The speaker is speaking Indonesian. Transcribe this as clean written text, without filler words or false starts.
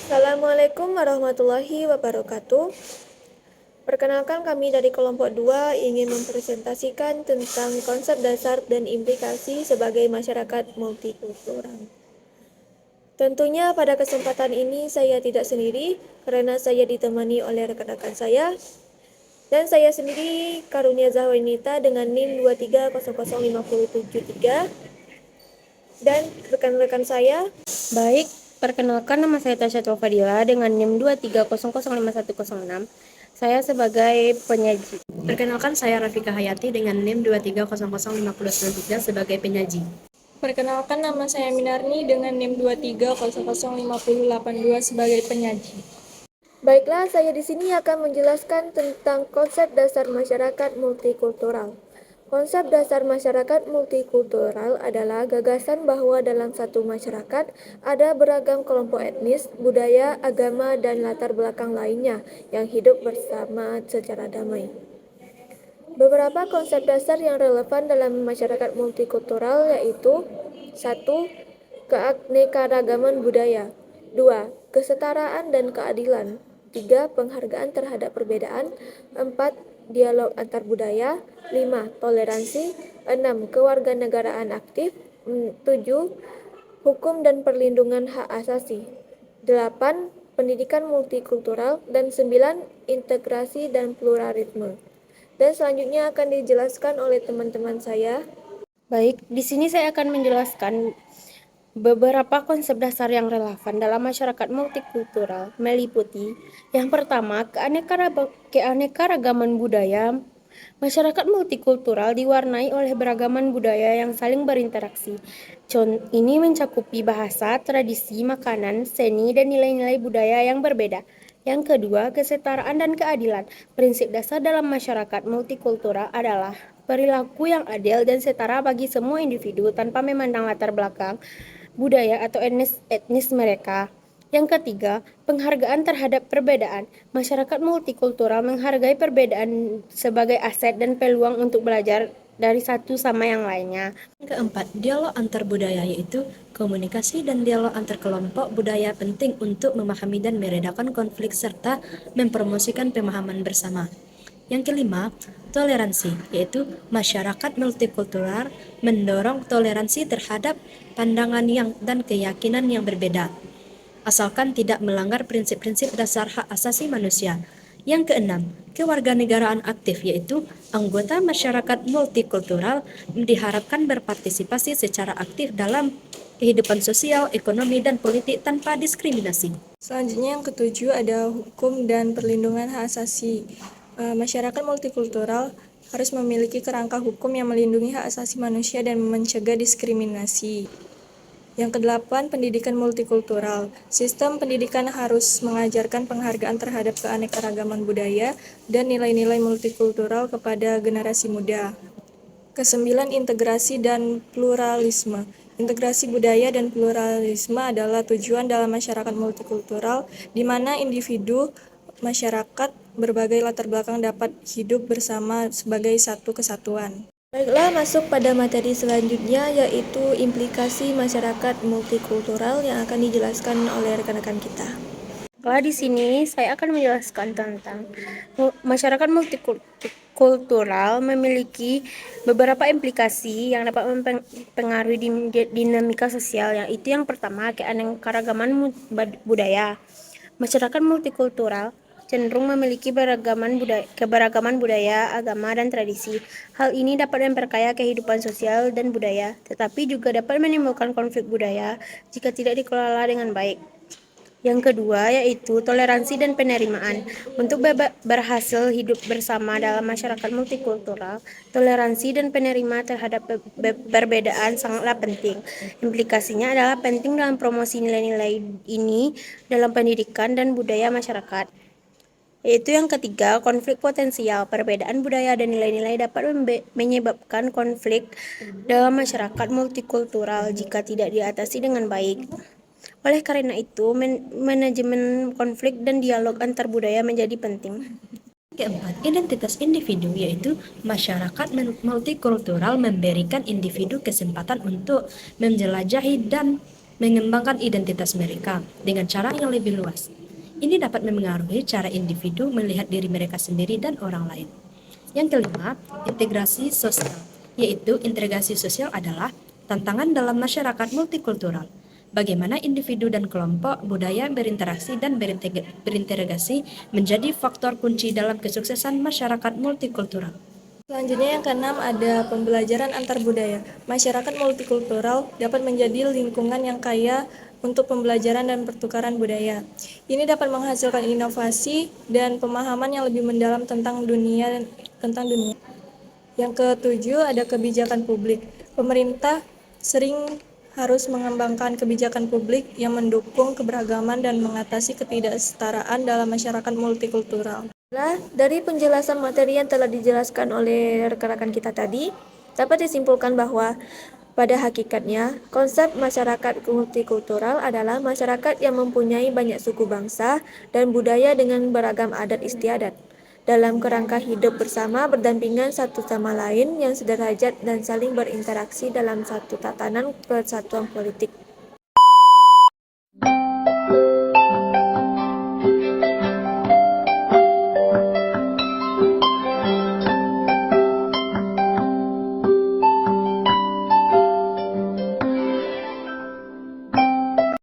Assalamualaikum warahmatullahi wabarakatuh. Perkenalkan, kami dari kelompok 2 ingin mempresentasikan tentang konsep dasar dan implikasi sebagai masyarakat multikultural. Tentunya pada kesempatan ini saya tidak sendiri karena saya ditemani oleh rekan-rekan saya. Dan saya sendiri Karunia Zahwanita dengan NIM 2300573 dan rekan-rekan saya. Baik, perkenalkan nama saya Tasya Fadila dengan NIM 230055106. Saya sebagai penyaji. Perkenalkan, saya Rafika Hayati dengan NIM 2300593 sebagai penyaji. Perkenalkan, nama saya Minarni dengan NIM 2300582 sebagai penyaji. Baiklah, saya di sini akan menjelaskan tentang konsep dasar masyarakat multikultural. Konsep dasar masyarakat multikultural adalah gagasan bahwa dalam satu masyarakat ada beragam kelompok etnis, budaya, agama, dan latar belakang lainnya yang hidup bersama secara damai. Beberapa konsep dasar yang relevan dalam masyarakat multikultural yaitu 1. Keanekaragaman budaya. 2. Kesetaraan dan keadilan. 3. Penghargaan terhadap perbedaan. 4. Dialog antar budaya. 5. Toleransi. 6. Kewarganegaraan aktif. 7. Hukum dan perlindungan hak asasi. 8. Pendidikan multikultural. Dan 9. Integrasi dan pluralisme. Dan selanjutnya akan dijelaskan oleh teman-teman saya. Baik, di sini saya akan menjelaskan beberapa konsep dasar yang relevan dalam masyarakat multikultural meliputi yang pertama, keanekaragaman budaya. Masyarakat multikultural diwarnai oleh beragaman budaya yang saling berinteraksi. Ini mencakupi bahasa, tradisi, makanan, seni, dan nilai-nilai budaya yang berbeda. Yang kedua, kesetaraan dan keadilan. Prinsip dasar dalam masyarakat multikultural adalah perilaku yang adil dan setara bagi semua individu tanpa memandang latar belakang, budaya, atau etnis mereka. Yang ketiga, penghargaan terhadap perbedaan. Masyarakat multikultural menghargai perbedaan sebagai aset dan peluang untuk belajar dari satu sama yang lainnya. Keempat, dialog antar budaya, yaitu komunikasi dan dialog antar kelompok budaya penting untuk memahami dan meredakan konflik serta mempromosikan pemahaman bersama. Yang kelima, toleransi, yaitu masyarakat multikultural mendorong toleransi terhadap pandangan dan keyakinan yang berbeda, asalkan tidak melanggar prinsip-prinsip dasar hak asasi manusia. Yang keenam, kewarganegaraan aktif, yaitu anggota masyarakat multikultural diharapkan berpartisipasi secara aktif dalam kehidupan sosial, ekonomi, dan politik tanpa diskriminasi. Selanjutnya yang ketujuh ada hukum dan perlindungan hak asasi. Masyarakat multikultural harus memiliki kerangka hukum yang melindungi hak asasi manusia dan mencegah diskriminasi. Yang kedelapan, pendidikan multikultural. Sistem pendidikan harus mengajarkan penghargaan terhadap keanekaragaman budaya dan nilai-nilai multikultural kepada generasi muda. Kesembilan, integrasi dan pluralisme. Integrasi budaya dan pluralisme adalah tujuan dalam masyarakat multikultural, di mana individu masyarakat berbagai latar belakang dapat hidup bersama sebagai satu kesatuan. Baiklah, masuk pada materi selanjutnya yaitu implikasi masyarakat multikultural yang akan dijelaskan oleh rekan-rekan kita. Di sini saya akan menjelaskan tentang masyarakat multikultural memiliki beberapa implikasi yang dapat mempengaruhi dinamika sosial, yaitu yang pertama, keanekaragaman budaya. Masyarakat multikultural cenderung memiliki keberagaman budaya, agama, dan tradisi. Hal ini dapat memperkaya kehidupan sosial dan budaya, tetapi juga dapat menimbulkan konflik budaya jika tidak dikelola dengan baik. Yang kedua yaitu toleransi dan penerimaan. Untuk berhasil hidup bersama dalam masyarakat multikultural, toleransi dan penerima terhadap perbedaan sangatlah penting. Implikasinya adalah penting dalam promosi nilai-nilai ini dalam pendidikan dan budaya masyarakat. Yaitu yang ketiga, konflik potensial. Perbedaan budaya dan nilai-nilai dapat menyebabkan konflik dalam masyarakat multikultural jika tidak diatasi dengan baik. Oleh karena itu, manajemen konflik dan dialog antar budaya menjadi penting. Keempat, identitas individu, yaitu masyarakat multikultural memberikan individu kesempatan untuk menjelajahi dan mengembangkan identitas mereka dengan cara yang lebih luas. Ini dapat memengaruhi cara individu melihat diri mereka sendiri dan orang lain. Yang kelima, integrasi sosial, yaitu integrasi sosial adalah tantangan dalam masyarakat multikultural. Bagaimana individu dan kelompok budaya berinteraksi dan berintegrasi menjadi faktor kunci dalam kesuksesan masyarakat multikultural. Selanjutnya yang keenam ada pembelajaran antar budaya. Masyarakat multikultural dapat menjadi lingkungan yang kaya untuk pembelajaran dan pertukaran budaya. Ini dapat menghasilkan inovasi dan pemahaman yang lebih mendalam tentang dunia. Yang ketujuh ada kebijakan publik. Pemerintah sering harus mengembangkan kebijakan publik yang mendukung keberagaman dan mengatasi ketidaksetaraan dalam masyarakat multikultural. Dari penjelasan materi yang telah dijelaskan oleh rekan-rekan kita tadi, dapat disimpulkan bahwa pada hakikatnya, konsep masyarakat multikultural adalah masyarakat yang mempunyai banyak suku bangsa dan budaya dengan beragam adat istiadat, dalam kerangka hidup bersama berdampingan satu sama lain yang sederajat dan saling berinteraksi dalam satu tatanan persatuan politik.